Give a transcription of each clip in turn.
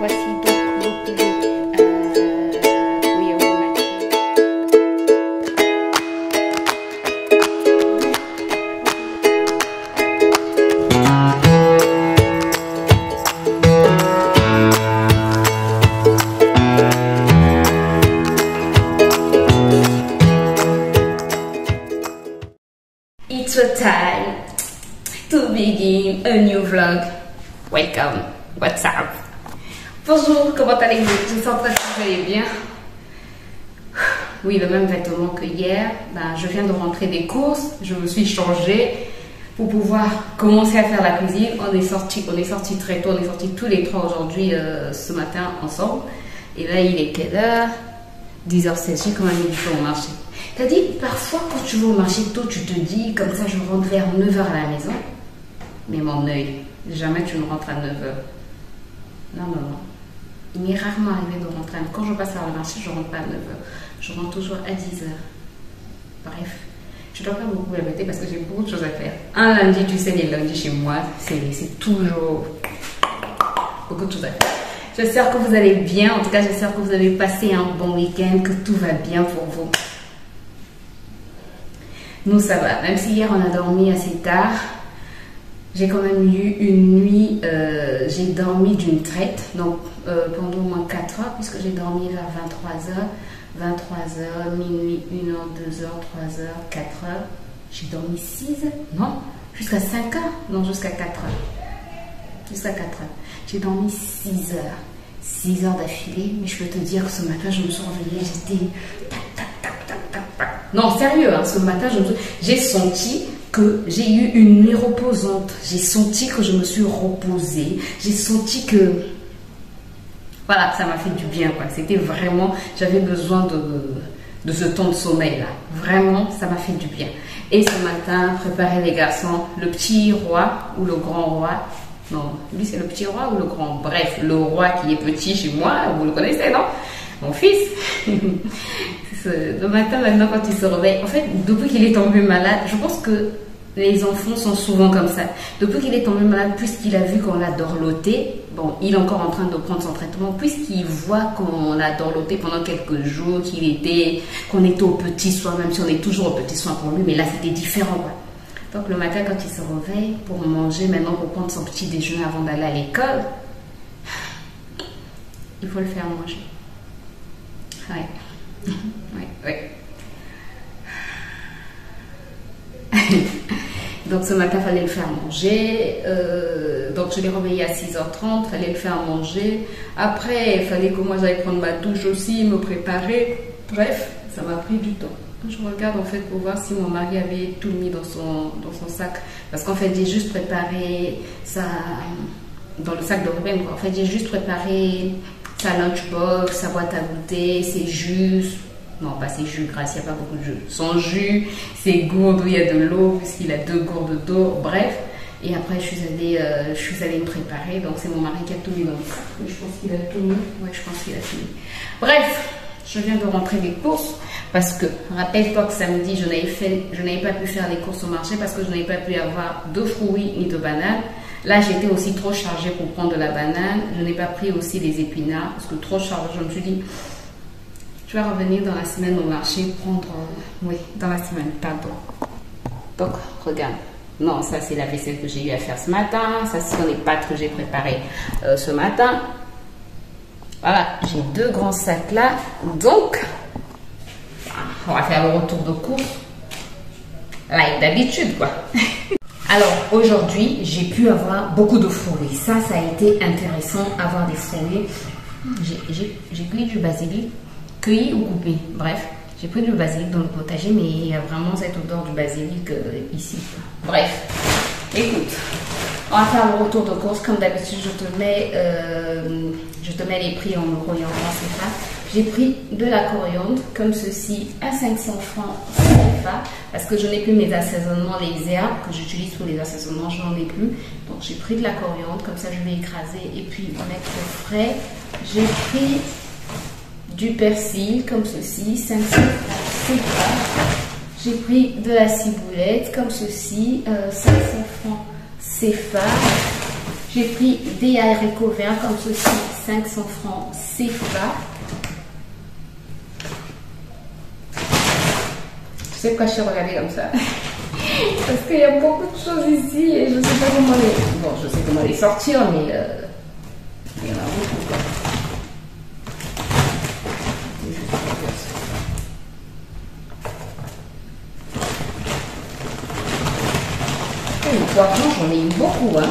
Voici donc le poulet oui, aromatique. It's a time to begin a new vlog. Welcome, what's up? Bonjour, comment allez-vous? J'espère que vous allez bien. Oui, le même vêtement que hier. Je viens de rentrer des courses, je me suis changée pour pouvoir commencer à faire la cuisine. On est sorti très tôt, on est sortis tous les trois aujourd'hui, ce matin ensemble. Et là, il est quelle heure? 10h16, j'ai quand même mis du temps au marché. T'as dit, parfois quand tu vas au marché tôt, tu te dis, comme ça je rentre vers 9h à la maison. Mais mon œil, jamais tu ne rentres à 9h. Non. Il m'est rarement arrivé de rentrer. Quand je passe par le marché, je ne rentre pas à 9h. Je rentre toujours à 10h. Bref, je ne dois pas beaucoup répéter parce que j'ai beaucoup de choses à faire. Un lundi, tu sais, les lundis chez moi, c'est toujours beaucoup de choses à faire. J'espère que vous allez bien. En tout cas, j'espère que vous avez passé un bon week-end, que tout va bien pour vous. Nous, ça va. Même si hier, on a dormi assez tard, j'ai quand même eu une nuit, j'ai dormi d'une traite, donc pendant au moins 4 heures, puisque j'ai dormi vers 23h, minuit, 1h, 2h, 3h, 4h. J'ai dormi 6 heures, non, jusqu'à 5 heures, non, jusqu'à 4 heures. Jusqu'à 4 heures. J'ai dormi 6 heures. 6 heures d'affilée, mais je peux te dire que ce matin, je me suis réveillée, j'étais non, sérieux, hein, ce matin, j'ai senti que j'ai eu une nuit reposante. J'ai senti que je me suis reposée. J'ai senti que, voilà, ça m'a fait du bien, quoi. C'était vraiment, j'avais besoin de ce temps de sommeil-là. Vraiment, ça m'a fait du bien. Et ce matin, préparer les garçons, le petit roi ou le grand roi. Non, lui c'est le petit roi ou le grand? Bref, le roi qui est petit chez moi, vous le connaissez, non? Mon fils. Le matin, maintenant, quand il se réveille, en fait, depuis qu'il est tombé malade, je pense que les enfants sont souvent comme ça. Depuis qu'il est tombé malade, puisqu'il a vu qu'on l'a dorloté, bon, il est encore en train de prendre son traitement, puisqu'il voit qu'on l'a dorloté pendant quelques jours, qu'on était au petit soin, même si on est toujours au petit soin pour lui, mais là, c'était différent, quoi. Donc, le matin, quand il se réveille, pour manger, maintenant, pour prendre son petit déjeuner avant d'aller à l'école, il faut le faire manger. Ouais. Oui. Donc ce matin, il fallait le faire manger. Donc je l'ai réveillé à 6h30, il fallait le faire manger. Après, il fallait que moi j'aille prendre ma douche aussi, me préparer. Bref, ça m'a pris du temps. Je regarde en fait pour voir si mon mari avait tout mis dans son sac. Parce qu'en fait, j'ai juste préparé ça dans le sac de Ruben. En fait, j'ai juste préparé sa lunchbox, sa boîte à goûter, ses jus, non pas ses jus, grâce, il n'y a pas beaucoup de jus, son jus, ses gourdes où il y a de l'eau, puisqu'il a 2 gourdes d'eau, bref. Et après, je suis allée me préparer, donc c'est mon mari qui a tout mis dans le sac. Je pense qu'il a tout mis, ouais, je pense qu'il a tout mis. Bref, je viens de rentrer des courses, parce que, rappelle-toi que samedi, je n'avais pas pu faire les courses au marché, parce que je n'avais pas pu avoir de fruits ni de bananes. Là, j'étais aussi trop chargée pour prendre de la banane. Je n'ai pas pris aussi les épinards parce que trop chargée. Je me suis dit, je vais revenir dans la semaine au marché prendre... oui, dans la semaine, pardon. Donc, regarde. Non, ça, c'est la vaisselle que j'ai eu à faire ce matin. Ça, ce sont les pâtes que j'ai préparées ce matin. Voilà, j'ai 2 grands sacs là. Donc, on va faire le retour de course. Like d'habitude, quoi. Alors aujourd'hui, j'ai pu avoir beaucoup de fruits. Ça a été intéressant, avoir des fruits. J'ai cueilli du basilic, cueilli ou coupé. Bref, j'ai pris du basilic dans le potager, mais il y a vraiment cette odeur du basilic ici. Bref, écoute, on va faire le retour de course. Comme d'habitude, je te mets les prix en euros et en francs CFA. J'ai pris de la coriandre, comme ceci, à 500 francs CFA, parce que je n'ai plus mes assaisonnements, les herbes que j'utilise pour les assaisonnements, je n'en ai plus. Donc j'ai pris de la coriandre, comme ça je vais écraser et puis mettre frais. J'ai pris du persil, comme ceci, 500 francs CFA. J'ai pris de la ciboulette, comme ceci, 500 francs CFA. J'ai pris des haricots verts comme ceci, 500 francs CFA. Je sais pourquoi je suis regardée comme ça. Parce qu'il y a beaucoup de choses ici et je ne sais pas comment les... Bon, je sais comment les sortir, mais il y en a beaucoup, quoi. Et les poivrons, j'en ai eu beaucoup, hein.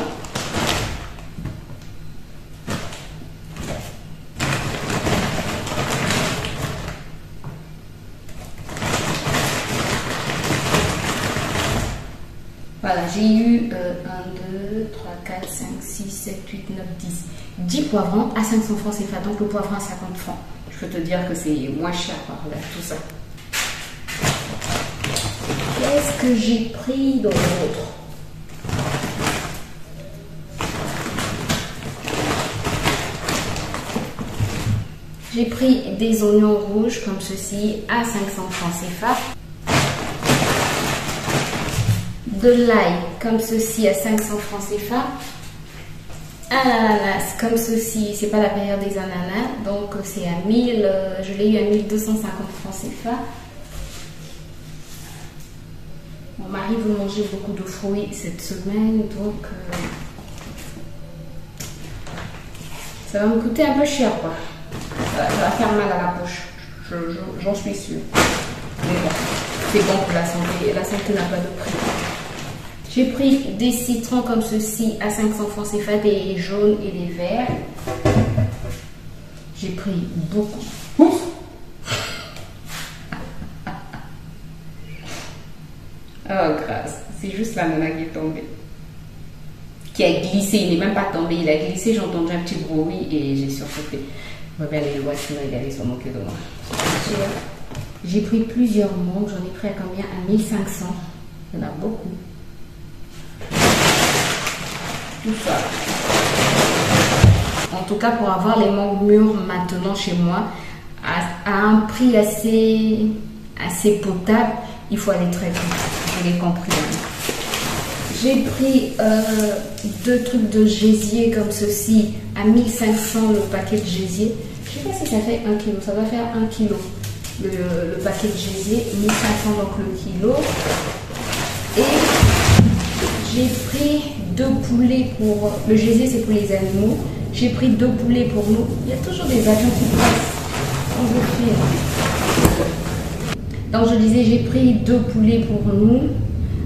Voilà, j'ai eu 1, 2, 3, 4, 5, 6, 7, 8, 9, 10 poivrons à 500 francs CFA, donc le poivron à 50 francs. Je peux te dire que c'est moins cher par là, tout ça. Qu'est-ce que j'ai pris dans l'autre? J'ai pris des oignons rouges comme ceci à 500 francs CFA. De l'ail comme ceci à 500 francs CFA. Un ananas comme ceci, c'est pas la période des ananas, donc c'est à 1000, je l'ai eu à 1250 francs CFA. Mon mari veut manger beaucoup de fruits cette semaine, donc ça va me coûter un peu cher, quoi. Ça va faire mal à la poche, j'en suis sûre. Mais bon, c'est bon pour la santé n'a pas de prix. J'ai pris des citrons comme ceci à 500 francs CFA, des jaunes et des verts. J'ai pris beaucoup. Ouf. Oh grâce, c'est juste la nana qui est tombée. Qui a glissé, il n'est même pas tombé, il a glissé, j'ai entendu un petit bruit et j'ai sursauté. Je vais aller le voir sinon il allait se moquer de moi. J'ai pris plusieurs mangues, j'en ai pris à combien? À 1500. Il y en a beaucoup. Tout ça. En tout cas, pour avoir les mangues mûres maintenant chez moi, à un prix assez potable, il faut aller très vite. Je l'ai compris. J'ai pris 2 trucs de gésier comme ceci à 1500 le paquet de gésier. Je ne sais pas si ça fait 1 kg, ça doit faire 1 kg le paquet de gésier, 1500 donc le kilo. Et j'ai pris 2 poulets pour... Le gésier c'est pour les animaux. J'ai pris 2 poulets pour nous. Il y a toujours des avions qui passent. On veut fuir. Donc je disais, j'ai pris 2 poulets pour nous.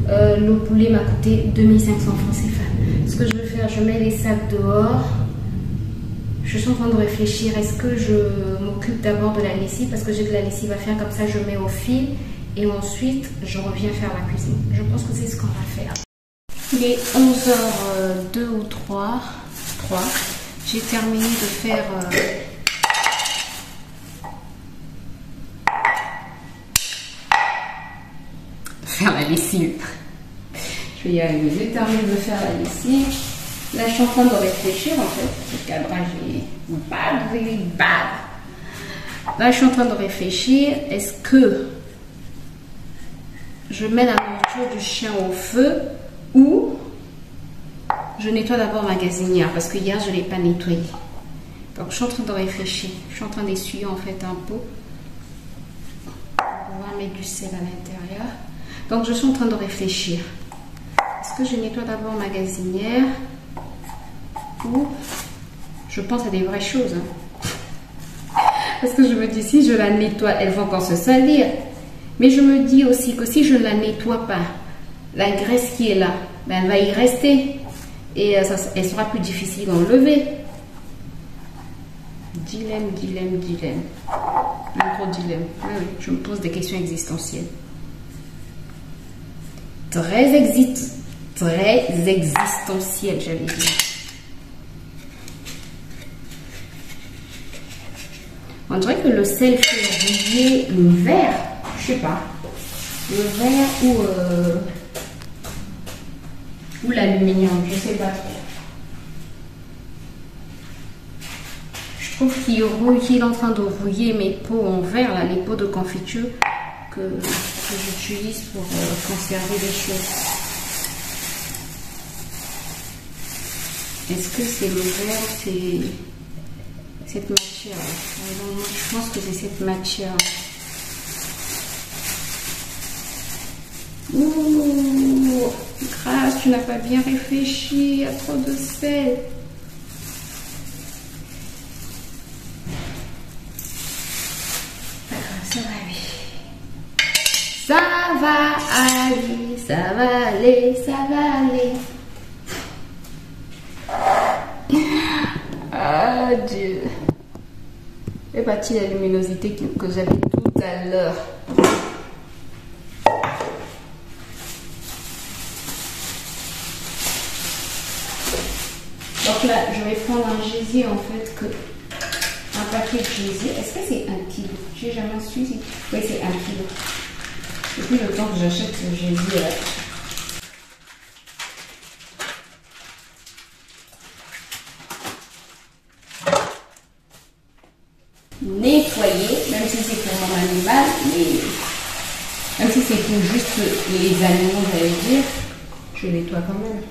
Le poulet m'a coûté 2500 francs CFA. Ce que je vais faire, je mets les sacs dehors. Je suis en train de réfléchir. Est-ce que je m'occupe d'abord de la lessive? Parce que j'ai de la lessive à faire. Comme ça, je mets au fil. Et ensuite, je reviens faire la cuisine. Je pense que c'est ce qu'on va faire. Il est 11h02 ou 3. J'ai terminé de faire... la lessive. Je vais y arriver. J'ai terminé de faire la lessive. Là, je suis en train de réfléchir en fait. Le cadrage est really bad. Là, je suis en train de réfléchir. Est-ce que je mets la nourriture du chien au feu ou je nettoie d'abord ma gazinière parce que hier, je ne l'ai pas nettoyée. Donc, je suis en train de réfléchir. Je suis en train d'essuyer en fait un pot. On va mettre du sel à l'intérieur. Donc, je suis en train de réfléchir. Est-ce que je nettoie d'abord ma gazinière ou je pense à des vraies choses. Parce que je me dis, si je la nettoie, elle va encore se salir. Mais je me dis aussi que si je ne la nettoie pas, la graisse qui est là, ben, elle va y rester. Et elle sera plus difficile à enlever. Dilemme. Un gros dilemme. Ah oui, je me pose des questions existentielles. Très existentielles, j'avais dit. On dirait que le sel fait rouiller le verre. Je sais pas. Le verre ou l'aluminium, je sais pas trop. Je trouve qu'il est en train de rouiller mes pots en verre, là, les pots de confiture que j'utilise pour conserver les choses. Est-ce que c'est le vert, c'est cette matière? Alors, je pense que c'est cette matière. Ouh, grâce, tu n'as pas bien réfléchi, il y a trop de sel. Ça va aller. Ça va aller, ça va aller, ça va aller. Ah Dieu. Et bâti la luminosité que j'avais tout à l'heure. Donc là, je vais prendre un gésier en fait, un paquet de gésier. Est-ce que c'est 1 kilo? J'ai jamais su. Oui, c'est 1 kilo. Depuis le temps que j'achète ce gésier là. Nettoyer, même si c'est pour mon animal, mais même si c'est pour juste les animaux, j'allais dire, je nettoie quand même.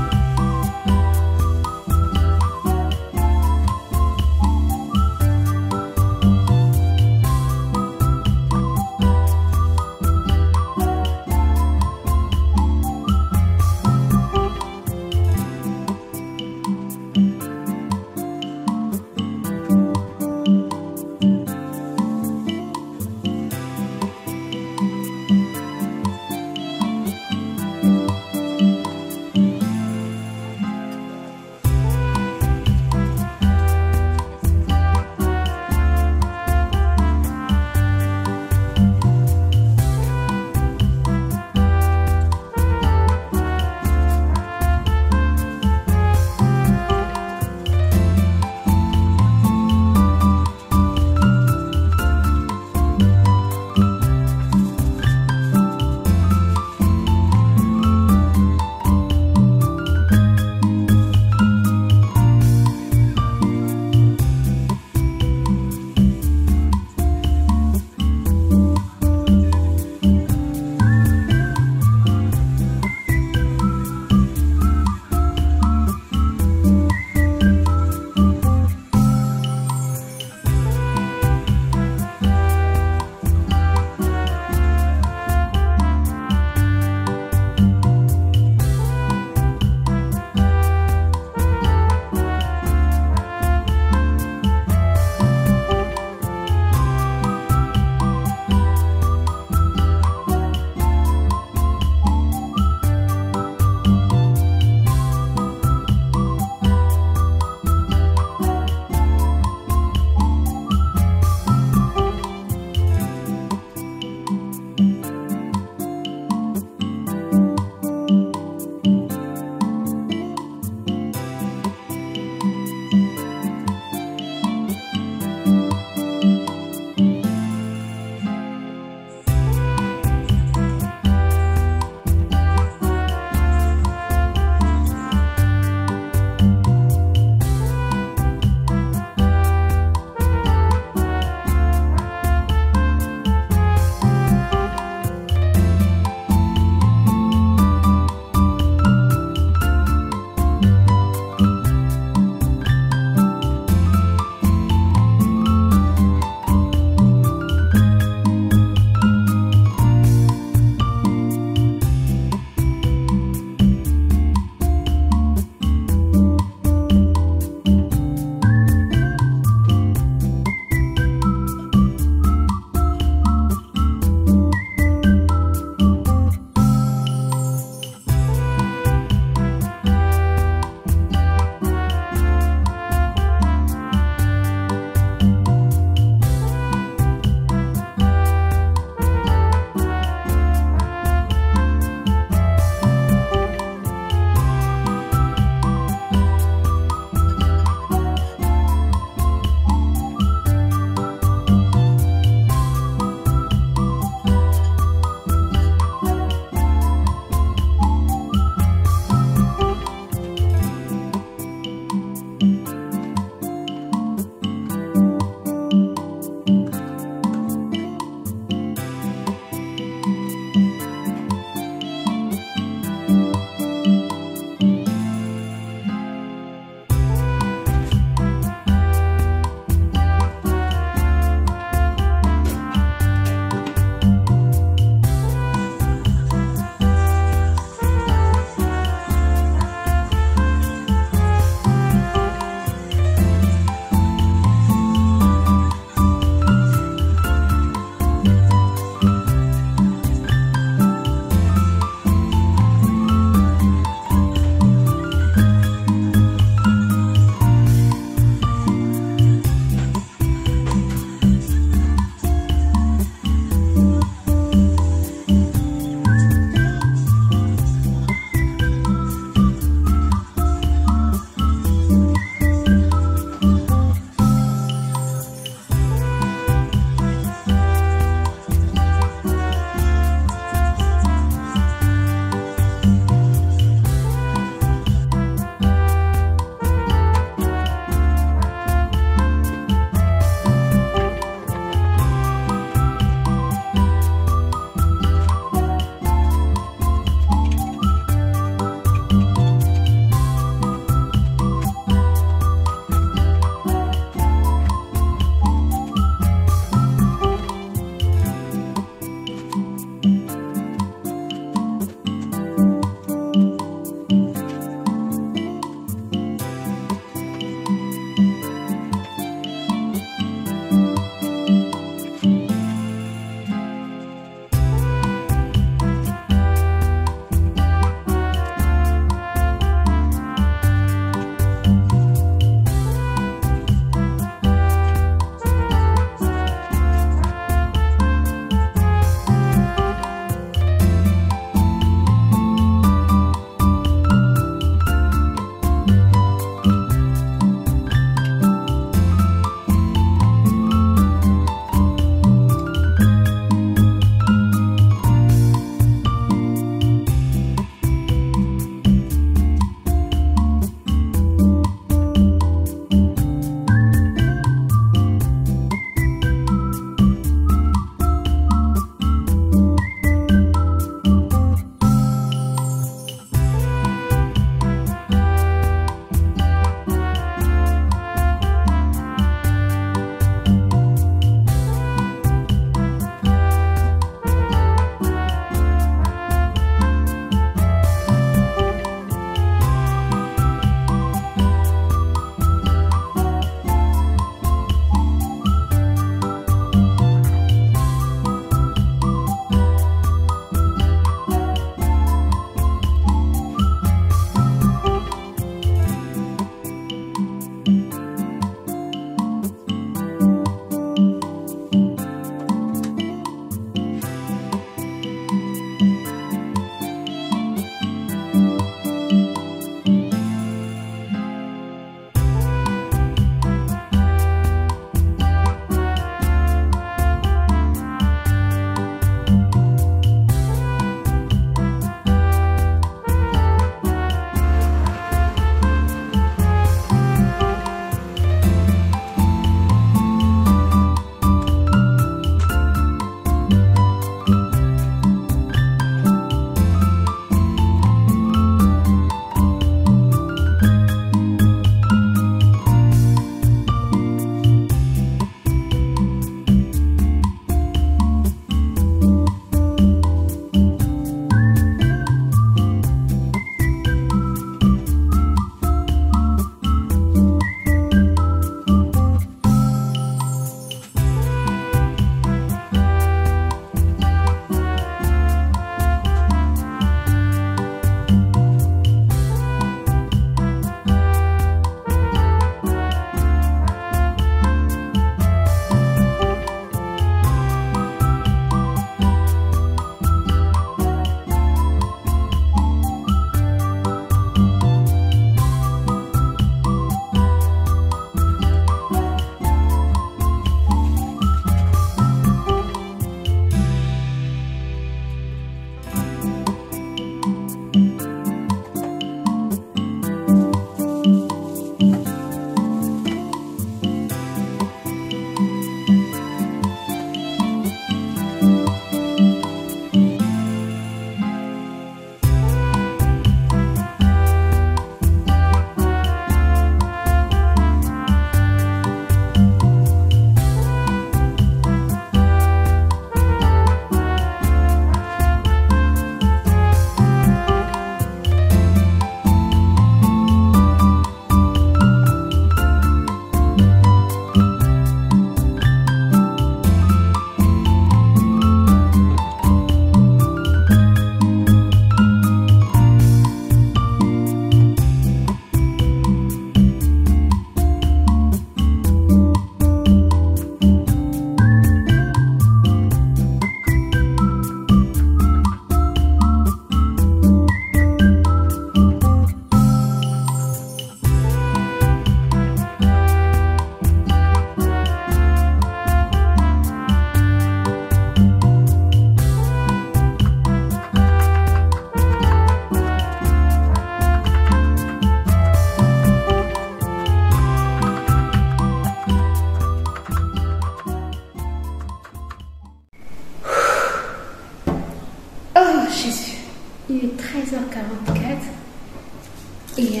Et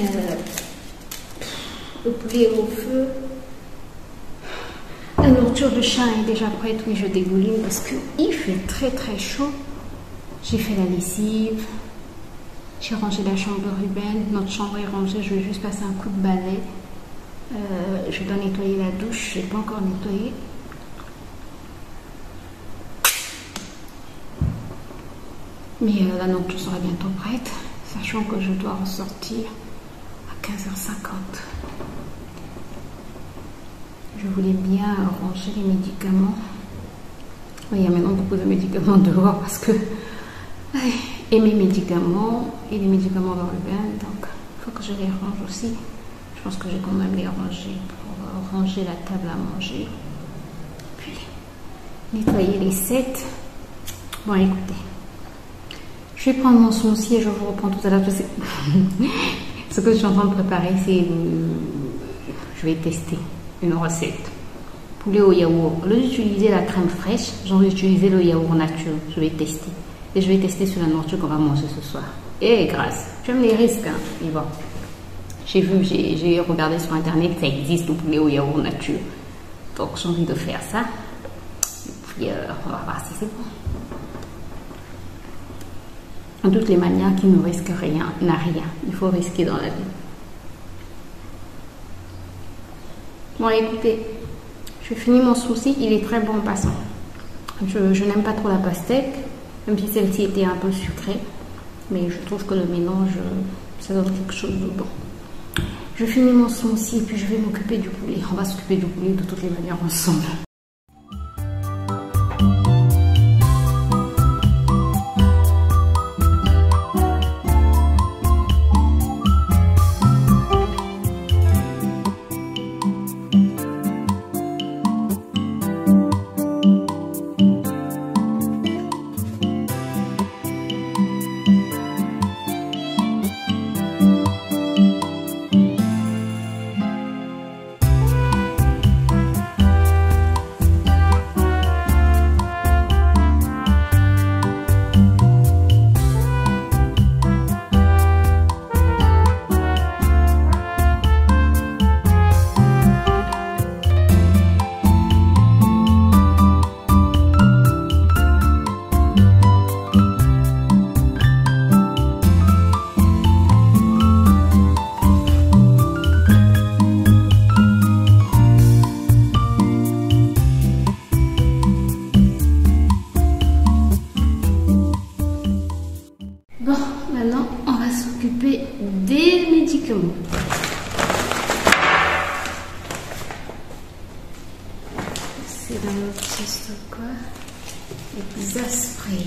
le poulet au feu. La nourriture de chat est déjà prête, oui, je dégouline parce qu'il fait très très chaud. J'ai fait la lessive, j'ai rangé la chambre de Ruben, notre chambre est rangée, je vais juste passer un coup de balai. Je dois nettoyer la douche, je n'ai pas encore nettoyé. Mais la nourriture sera bientôt prête, sachant que je dois ressortir à 15h50. Je voulais bien ranger les médicaments. Il y a maintenant beaucoup de médicaments dehors parce que... Et mes médicaments et les médicaments de Ruben, donc il faut que je les range aussi. Je pense que j'ai quand même les ranger pour ranger la table à manger. Puis nettoyer les sets. Bon, écoutez. Je vais prendre mon smoothie et je vous reprends tout à l'heure. Ce que je suis en train de préparer, c'est... Je vais tester une recette. Poulet au yaourt. Au lieu d'utiliser la crème fraîche, j'ai envie d'utiliser le yaourt nature. Je vais tester. Et je vais tester sur la nourriture qu'on va manger ce soir. Et grâce. J'aime les risques, hein. Mais bon. J'ai regardé sur internet, ça existe le poulet au yaourt nature. Donc j'ai envie de faire ça. Et puis on va voir si c'est bon. En toutes les manières, qui ne risque rien n'a rien. Il faut risquer dans la vie. Bon, écoutez, je finis mon smoothie. Il est très bon en passant. Je n'aime pas trop la pastèque, même si celle-ci était un peu sucrée. Mais je trouve que le mélange, ça donne quelque chose de bon. Je finis mon smoothie et puis je vais m'occuper du poulet. On va s'occuper du poulet de toutes les manières ensemble. Des médicaments. C'est dans notre petit quoi? Exaspray.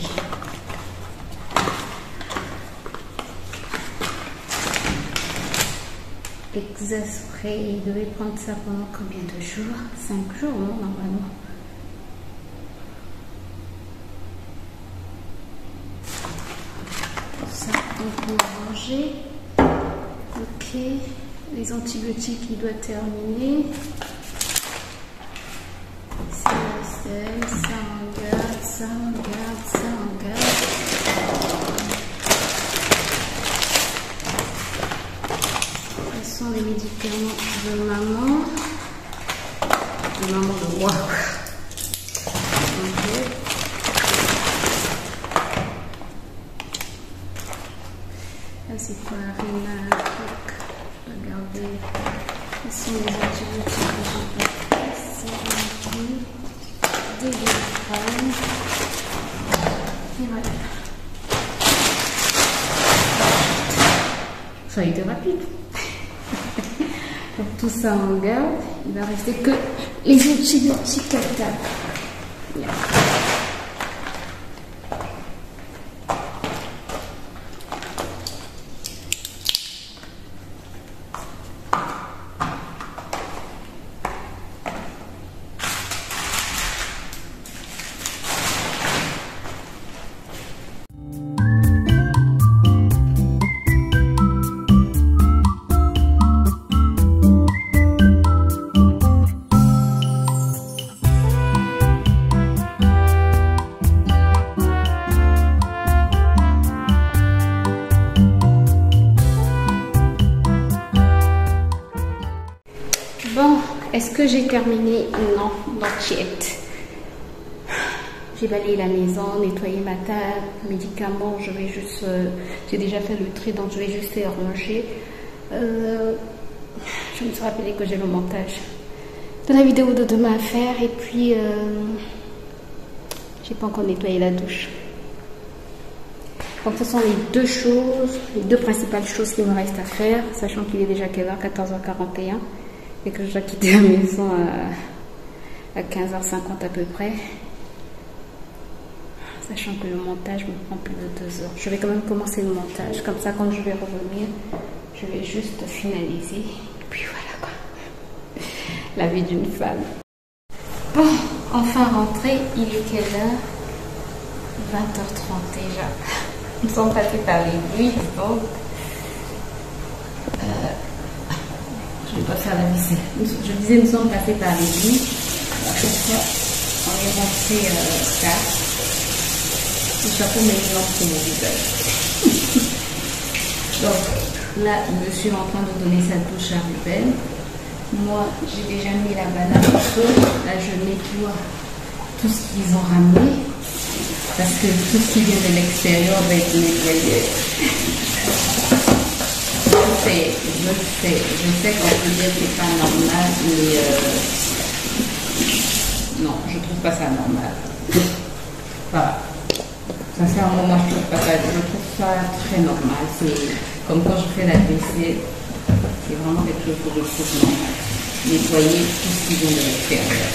Exaspray, il devait prendre ça pendant combien de jours? 5 jours, non, normalement. Ça, on peut manger. Ok, les antibiotiques, il doit terminer. Ça on garde, ça on garde, ça on garde. Ce sont les médicaments de maman. De maman de moi. Ok. Là c'est pour la rénale. Je vais regarder. Ce sont les antibiotiques que j'ai pas fait. C'est des grammes. Et voilà. Ça a été rapide. Donc tout ça on garde. Il va rester que les antibiotiques à table. Yeah. Bon, est-ce que j'ai terminé? Non, not yet. J'ai balayé la maison, nettoyé ma table, médicaments, je vais juste... j'ai déjà fait le tri, donc je vais juste les ranger. Je me suis rappelé que j'ai le montage de la vidéo de demain à faire, et puis j'ai pas encore nettoyé la douche. Donc ce sont les deux principales choses qui me restent à faire, sachant qu'il est déjà quelle heure, 14h41, et que je dois quitter la maison à 15h50 à peu près. Sachant que le montage me prend plus de 2 heures. Je vais quand même commencer le montage, comme ça quand je vais revenir, je vais juste finaliser. Et puis voilà quoi. La vie d'une femme. Bon, enfin rentrée, il est quelle heure? 20h30 déjà. Nous sommes passés par l'aiguille, donc je ne vais pas faire la vaisselle. Je disais, nous sommes passés par l'aiguille. À chaque fois, on est rentré tard. Le chapeau met une lampe sur mon visage. Donc là, monsieur est en train de donner sa douche à Ruben. Moi, j'ai déjà mis la banane au feu. Là, je nettoie tout ce qu'ils ont ramené. Parce que tout ce qui vient de l'extérieur va être nettoyé. Je sais qu'on peut dire que c'est pas normal, mais non, je trouve pas ça normal. Voilà. Sincèrement, moi je trouve ça très normal. C'est comme quand je fais la vaisselle, c'est vraiment quelque chose que je trouve normal. Nettoyer tout ce qui vient de l'extérieur.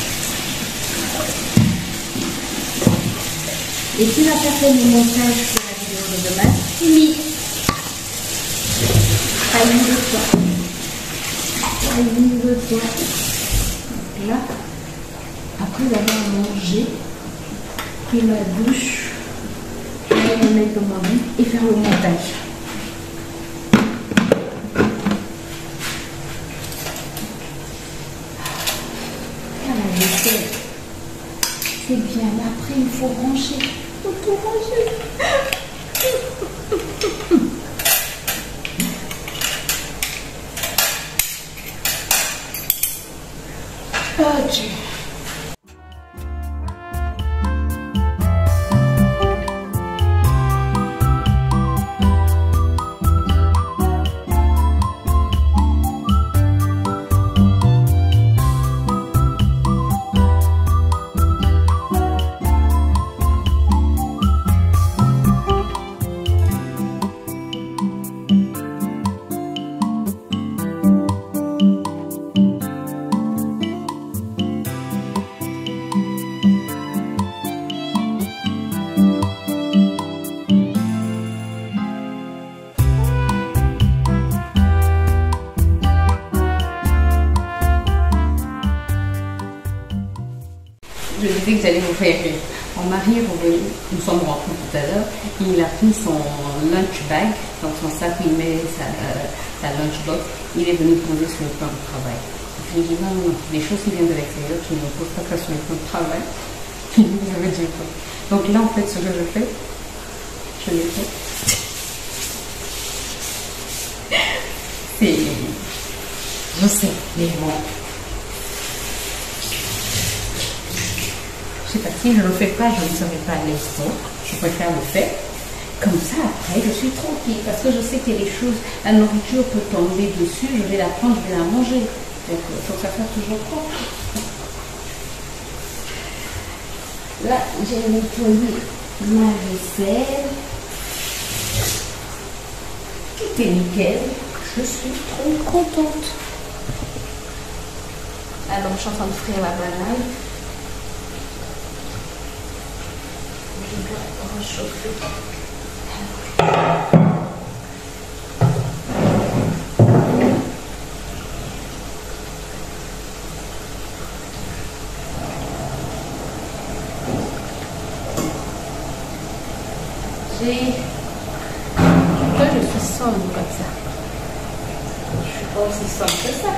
Et tu n'as pas fait le montage pour la vidéo de demain? Oui. Aïe-le-toi. Là, après avoir mangé, pris ma douche, je vais me mettre dans mon lit et faire le montage. Ah, la vaisselle, c'est bien, mais après il faut ranger. Il faut tout ranger. Oh Dieu. Je disais que j'allais vous faire rire. Mon mari est revenu, nous sommes rentrés tout à l'heure, il a pris son lunch bag, dans son sac où il met sa lunchbox, il est venu poser sur le plan de travail. Je lui ai dit non, les choses qui viennent de l'extérieur, tu ne me poses pas ça sur le plan de travail. Vous avez dit quoi? Donc là, en fait, ce que je fais, je l'ai fait. C'est... Je sais, mais bon. Je sais pas, si je ne le fais pas, je ne serai pas à l'instant. Je préfère le faire. Comme ça, après, je suis tranquille. Parce que je sais que les choses, la nourriture peut tomber dessus. Je vais la prendre, je vais la manger. Donc, il faut que ça fasse toujours propre. Là, j'ai nettoyé ma vaisselle. Tout est nickel. Je suis trop contente. Alors, je suis en train de frire la banane. Je dois réchauffer. Pourquoi je suis sombre comme ça? Je suis pas aussi sombre que ça.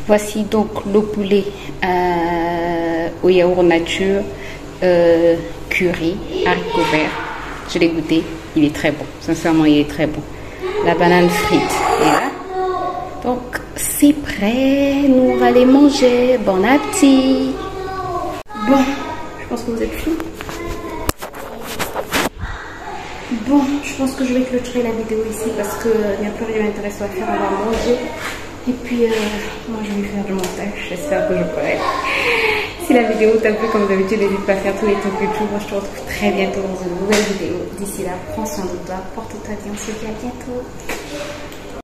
Voici donc le poulet au yaourt nature curry, haricots verts. Je l'ai goûté, il est très bon. Sincèrement, il est très bon. La banane frite est là. Donc, c'est prêt. Nous, on va aller manger. Bon appétit. Bon, je pense que vous êtes fous. Bon, je pense que je vais clôturer la vidéo ici parce qu'il n'y a plus rien d'intéressant à faire. On va manger. Et puis, moi, je vais faire du montage. J'espère que je pourrai. Si la vidéo t'a plu, comme d'habitude, n'hésite pas à faire tous les trucs YouTube. Moi, je te retrouve très bientôt dans une nouvelle vidéo. D'ici là, prends soin de toi, porte-toi bien, on se dit à bientôt.